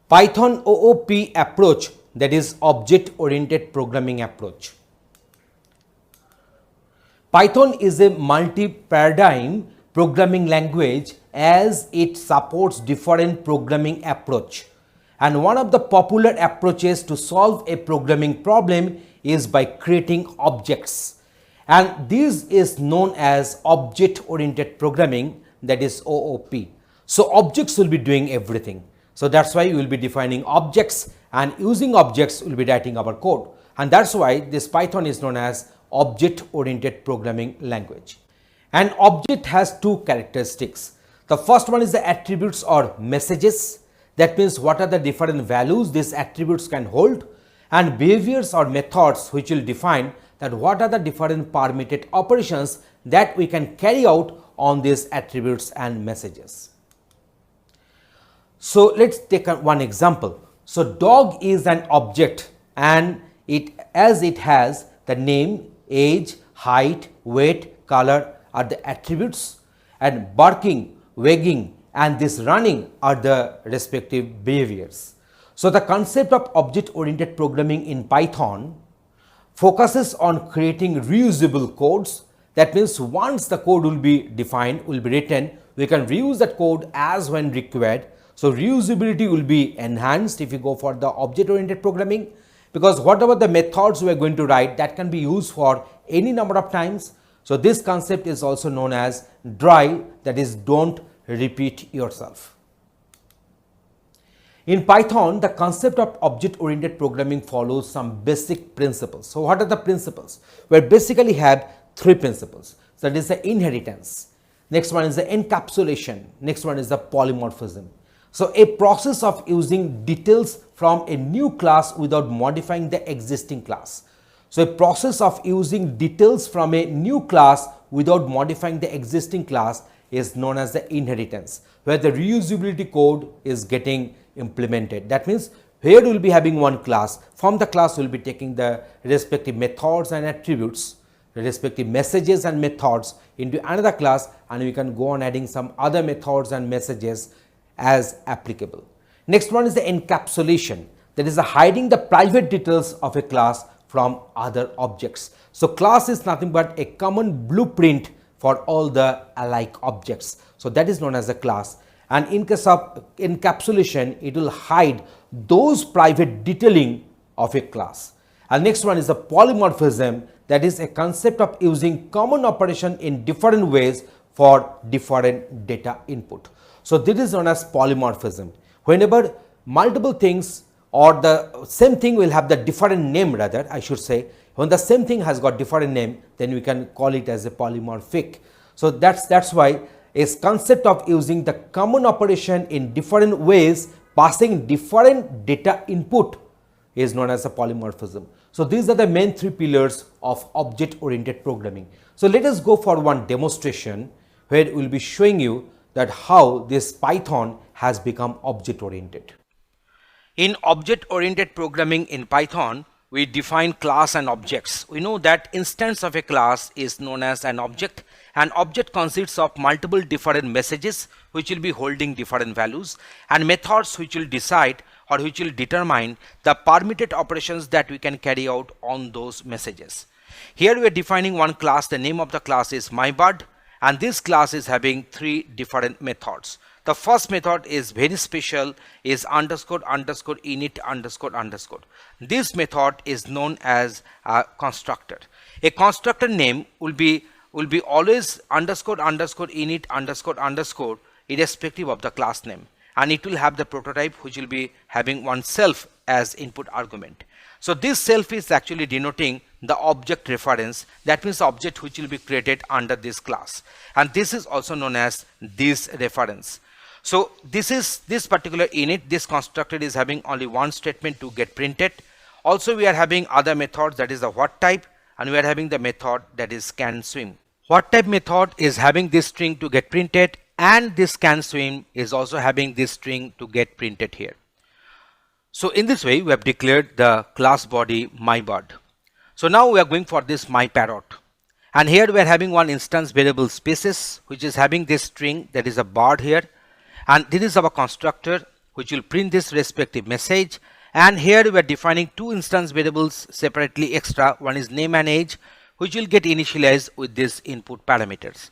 Python OOP approach, that is object oriented programming approach. Python is a multi-paradigm programming language as it supports different programming approach. And one of the popular approaches to solve a programming problem is by creating objects. And this is known as object-oriented programming, that is OOP. So objects will be doing everything. So that's why you will be defining objects, and using objects will be writing our code. And that's why this Python is known as object-oriented programming language. An object has two characteristics. The first one is the attributes or messages. That means what are the different values these attributes can hold, and behaviors or methods which will define that what are the different permitted operations that we can carry out on these attributes and messages. So let's take one example. So dog is an object, and it has the name, age, height, weight, color are the attributes, and barking, wagging and this running are the respective behaviors. So the concept of object oriented programming in Python focuses on creating reusable codes. That means once the code will be defined, will be written, we can reuse that code as when required. So reusability will be enhanced if you go for the object oriented programming, because whatever the methods we are going to write, that can be used for any number of times. So this concept is also known as DRY, that is don't repeat yourself. In Python, the concept of object oriented programming follows some basic principles. So what are the principles? We basically have three principles. So that is the inheritance, next one is the encapsulation, next one is the polymorphism. So a process of using details from a new class without modifying the existing class. So a process of using details from a new class without modifying the existing class is known as the inheritance, where the reusability code is getting implemented. That means here we will be having one class, from the class we will be taking the respective methods and attributes, the respective messages and methods into another class, and we can go on adding some other methods and messages as applicable. Next one is the encapsulation, that is the hiding the private details of a class from other objects. So class is nothing but a common blueprint for all the alike objects. So that is known as a class, and in case of encapsulation, it will hide those private detailing of a class. And next one is the polymorphism, that is a concept of using common operation in different ways for different data input. So this is known as polymorphism. Whenever multiple things or the same thing will have the different name, rather I should say, when the same thing has got different name, then we can call it as a polymorphic. So that's why a concept of using the common operation in different ways, passing different data input, is known as a polymorphism. So these are the main three pillars of object oriented programming. So let us go for one demonstration where we will be showing you that how this Python has become object oriented. In object oriented programming in Python, we define class and objects. We know that instance of a class is known as an object. An object consists of multiple different messages which will be holding different values, and methods which will decide or which will determine the permitted operations that we can carry out on those messages. Here we are defining one class. The name of the class is mybird, and this class is having three different methods. The first method is very special, is underscore underscore init underscore underscore. This method is known as a constructor. A constructor name will be always underscore underscore init underscore underscore irrespective of the class name, and it will have the prototype which will be having one self as input argument. So this self is actually denoting the object reference, that means the object which will be created under this class, and this is also known as this reference. So this particular init, this constructor is having only one statement to get printed. Also we are having other methods, that is the what type, and we are having the method that is scan swim. What type method is having this string to get printed, and this scan swim is also having this string to get printed here. So in this way we have declared the class body mybird. So now we are going for this myparrot, and here we are having one instance variable species which is having this string, that is a bird here, and this is our constructor which will print this respective message. And here we are defining two instance variables separately extra. One is name and age, which will get initialized with these input parameters.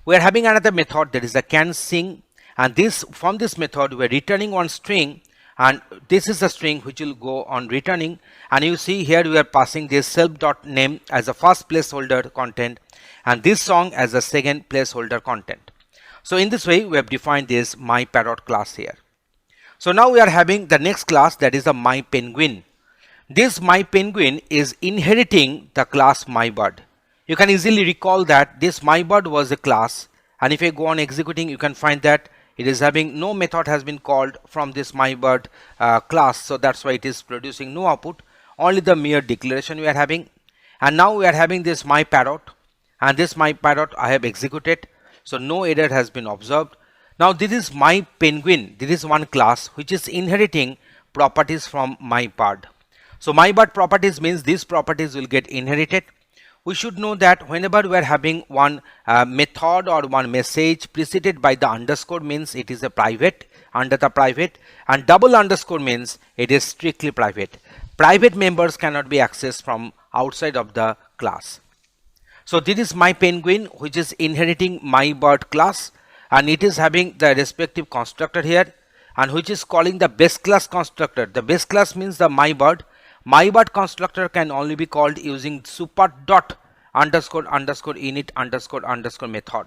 We are having another method that is a can sing, and this from this method we are returning one string, and this is the string which will go on returning. And you see here we are passing this self.name as a first placeholder content and this song as a second placeholder content. So in this way we have defined this myParrot class here. So now we are having the next class, that is the myPenguin. This myPenguin is inheriting the class myBird. You can easily recall that this myBird was a class, and if you go on executing you can find that it is having no method has been called from this myBird class. So that's why it is producing no output, only the mere declaration we are having. And now we are having this myParrot, and this myParrot I have executed, so no error has been observed. Now this is myPenguin. This is one class which is inheriting properties from myBird. So myBird properties means these properties will get inherited. We should know that whenever we are having one method or one message preceded by the underscore means it is a private, under the private, and double underscore means it is strictly private. Private members cannot be accessed from outside of the class. So this is myPenguin, which is inheriting myBird class, and it is having the respective constructor here, and which is calling the base class constructor. The base class means the myBird. myBird constructor can only be called using super dot underscore underscore init underscore underscore method.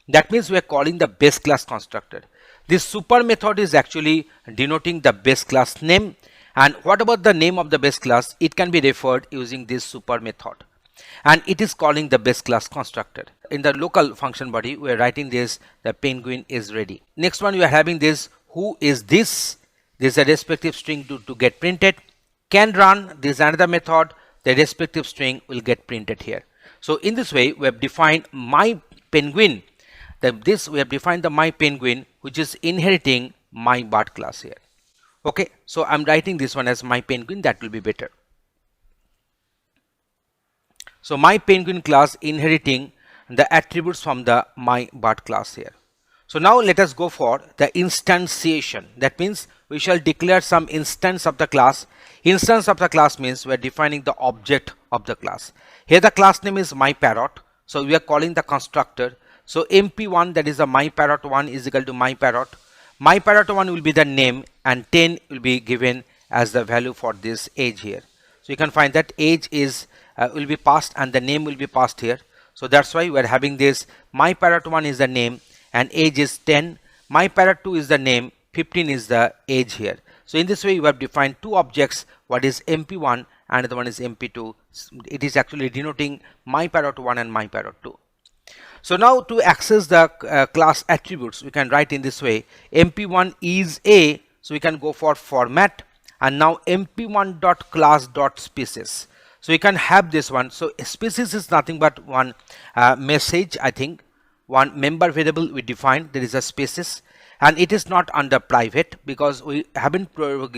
That means we are calling the base class constructor. This super method is actually denoting the base class name, and what about the name of the base class? It can be referred using this super method, and it is calling the base class constructor. In the local function body we are writing this, the penguin is ready. Next one we are having this who is this. This is a respective string to get printed. Can run, this is another method, the respective string will get printed here. So in this way we have defined myPenguin. We have defined the myPenguin, which is inheriting myBird class here. Okay, so I'm writing this one as myPenguin, that will be better. So myPenguin class inheriting the attributes from the myBird class here. So now let us go for the instantiation. That means we shall declare some instance of the class. Instance of the class means we are defining the object of the class. Here the class name is myParrot, so we are calling the constructor. So mp1, that is the myParrot1, is equal to myParrot. myParrot1 will be the name, and 10 will be given as the value for this age here. So you can find that age is will be passed and the name will be passed here. So that's why we are having this myParrot1 is the name and age is 10. myParrot2 is the name, 15 is the age here. So in this way you have defined two objects, what is mp1 and the one is mp2. It is actually denoting myParrot1 and myParrot2. So now to access the class attributes we can write in this way, mp1 is a, so we can go for format, and now mp1.class.species. So you can have this one. So species is nothing but one message, I think, one member variable we defined, there is a species, and it is not under private because we haven't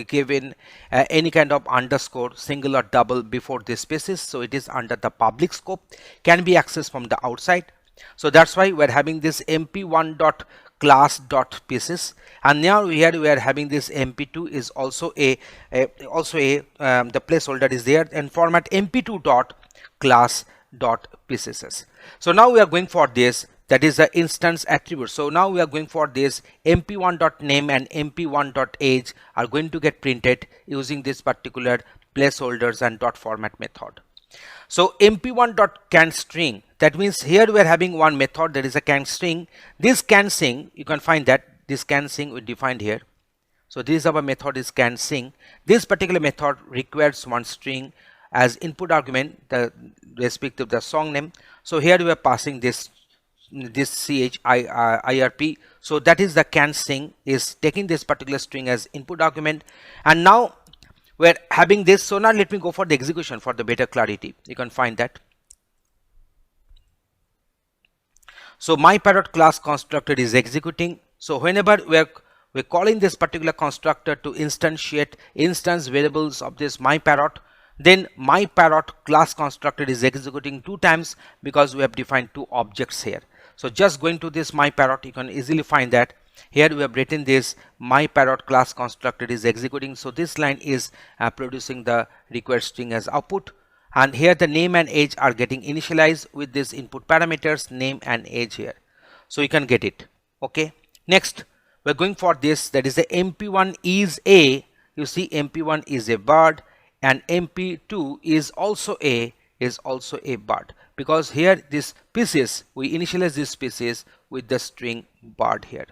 given any kind of underscore, single or double before this species. So it is under the public scope, can be accessed from the outside. So that's why we're having this mp1.class.species, and now here we are having this mp2 is also the placeholder is there, and format mp2.class.species. So now we are going for this, that is the instance attribute. So now we are going for this mp1.name and mp1.age are going to get printed using this particular placeholders and dot format method. So mp1.canString, that means here we are having one method, that is a canString. This canSing, you can find that this canSing we defined here. So this is our method is canSing. This particular method requires one string as input argument, the respective the song name. So here we are passing this chirp. So that is the canSing is taking this particular string as input argument, and now we're having this. So now let me go for the execution for the better clarity. You can find that. So myParrot class constructor is executing. So whenever we're calling this particular constructor to instantiate instance variables of this myParrot, then myParrot class constructor is executing 2 times because we have defined 2 objects here. So just going to this myParrot, you can easily find that Here we have written this my parrot class constructor is executing, so this line is producing the required string as output, and here the name and age are getting initialized with this input parameters name and age here, so you can get it. Okay, next we're going for this, that is the mp1 is a, you see mp1 is a bird and mp2 is also a bird, because here this species, we initialize this species with the string bird here.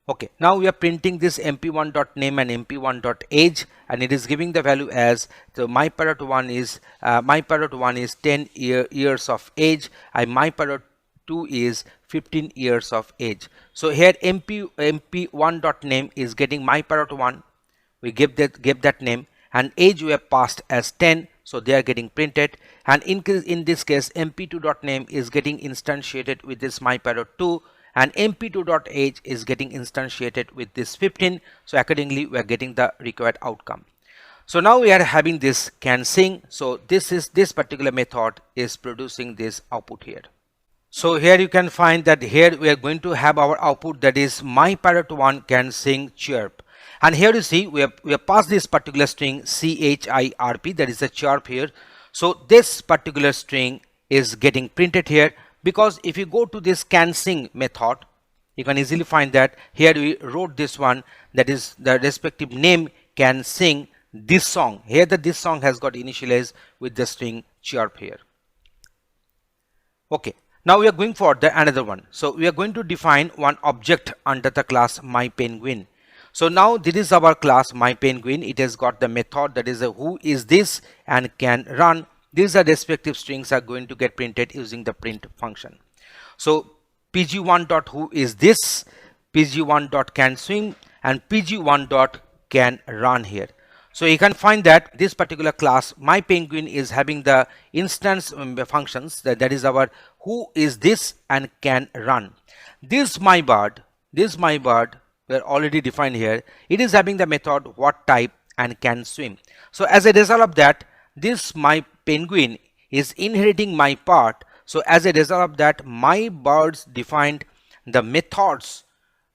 Okay, now we are printing this mp1.name and mp1.age, and it is giving the value as, so my parrot 1 is 10 years of age, and my parrot 2 is 15 years of age. So here mp1.name is getting my parrot 1, we give that name, and age we have passed as 10, so they are getting printed, and in this case mp2.name is getting instantiated with this my parrot 2, and mp2.age is getting instantiated with this 15, so accordingly we are getting the required outcome. So now we are having this can sing, so this particular method is producing this output here. So here you can find that here we are going to have our output, that is my parrot 1 can sing chirp, and here you see we have passed this particular string chirp, that is a chirp here. So this particular string is getting printed here, because if you go to this can sing method, you can easily find that here we wrote this one, that is the respective name can sing this song. Here this song has got initialized with the string chirp here. Okay, now we are going for the another one. So we are going to define one object under the class my penguin. So now this is our class my penguin. It has got the method, that is a who is this and can run. These are respective strings are going to get printed using the print function. So pg1 dot who is this, pg1 dot can swim, and pg1 dot can run here. So you can find that this particular class my penguin is having the instance functions, that is our who is this and can run. This my bird were already defined here. It is having the method what type and can swim. So as a result of that, this my penguin is inheriting my part. So as a result of that, my birds defined the methods,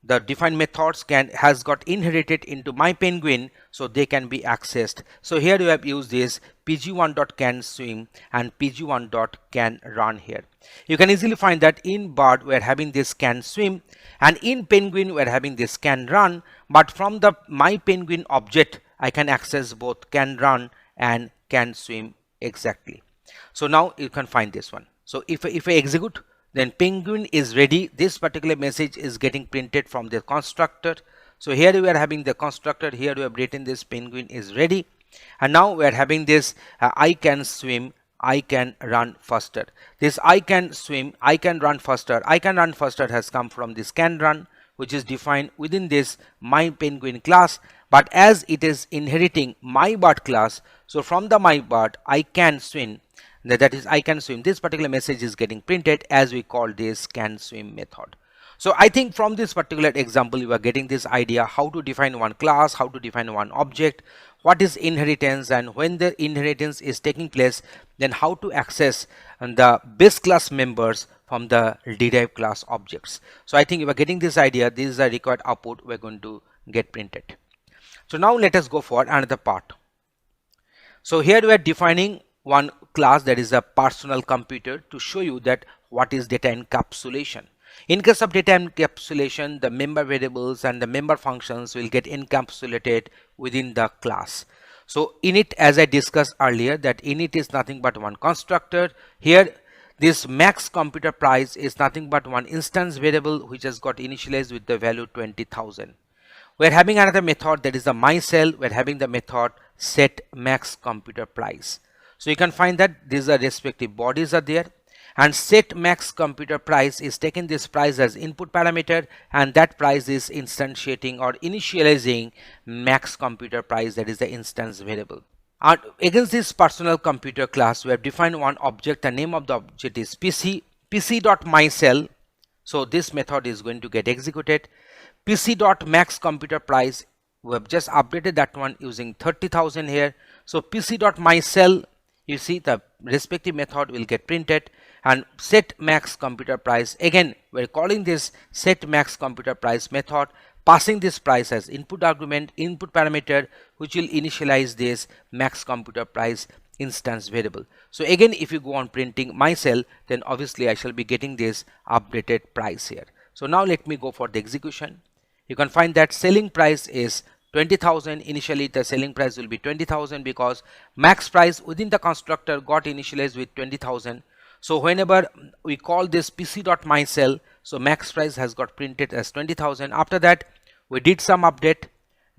the defined methods has got inherited into my penguin, so they can be accessed. So here we have used this pg1 dot can swim and pg1 dot can run here. You can easily find that in bird we are having this can swim, and in penguin we are having this can run, but from the my penguin object I can access both can run and can swim exactly. So now you can find this one. So if I execute, then penguin is ready. This particular message is getting printed from the constructor. So here we are having the constructor, here we have written this penguin is ready, and now we are having this I can swim, I can run faster. This I can swim, I can run faster has come from this can run, which is defined within this my penguin class, but as it is inheriting my bird class, so from the my bird I can swim, that is I can swim, this particular message is getting printed as we call this can swim method. So I think from this particular example you are getting this idea how to define one class, how to define one object, what is inheritance, and when the inheritance is taking place, then how to access the base class members from the derived class objects. So I think you are getting this idea. This is the required output we are going to get printed. So now let us go for another part. So here we are defining one class, that is a personal computer, to show you that what is data encapsulation. In case of data encapsulation, the member variables and the member functions will get encapsulated within the class. So init, as I discussed earlier, that init is nothing but one constructor. Here this max computer price is nothing but one instance variable which has got initialized with the value 20,000. We're having another method, that is the my cell. We're having the method set max computer price. So you can find that these are respective bodies are there, and set max computer price is taking this price as input parameter, and that price is instantiating or initializing max computer price, that is the instance variable. And against this personal computer class we have defined one object. The name of the object is pc.mycell. So this method is going to get executed. pc.maxComputerPrice, we have just updated that one using 30,000 here. So pc.mycell, you see the respective method will get printed. And set max computer price, again we're calling this set max computer price method, passing this price as input argument, input parameter, which will initialize this max computer price instance variable. So again, if you go on printing my cell, then obviously I shall be getting this updated price here. So now let me go for the execution. You can find that selling price is 20,000. Initially the selling price will be 20,000 because max price within the constructor got initialized with 20,000. So whenever we call this pc.myCell, so max price has got printed as 20,000. After that we did some update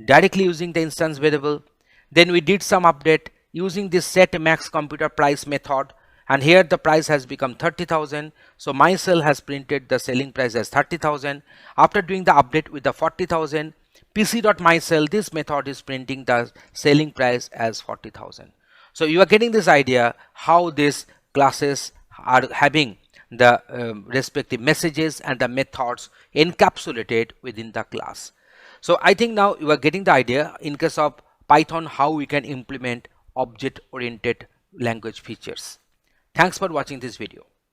directly using the instance variable. Then we did some update using this set max computer price method, and here the price has become 30,000. So my cell has printed the selling price as 30,000. After doing the update with the 40,000, pc.myCell, this method is printing the selling price as 40,000. So you are getting this idea how these classes are having the respective messages and the methods encapsulated within the class. So I think now you are getting the idea in case of Python how we can implement object oriented language features. Thanks for watching this video.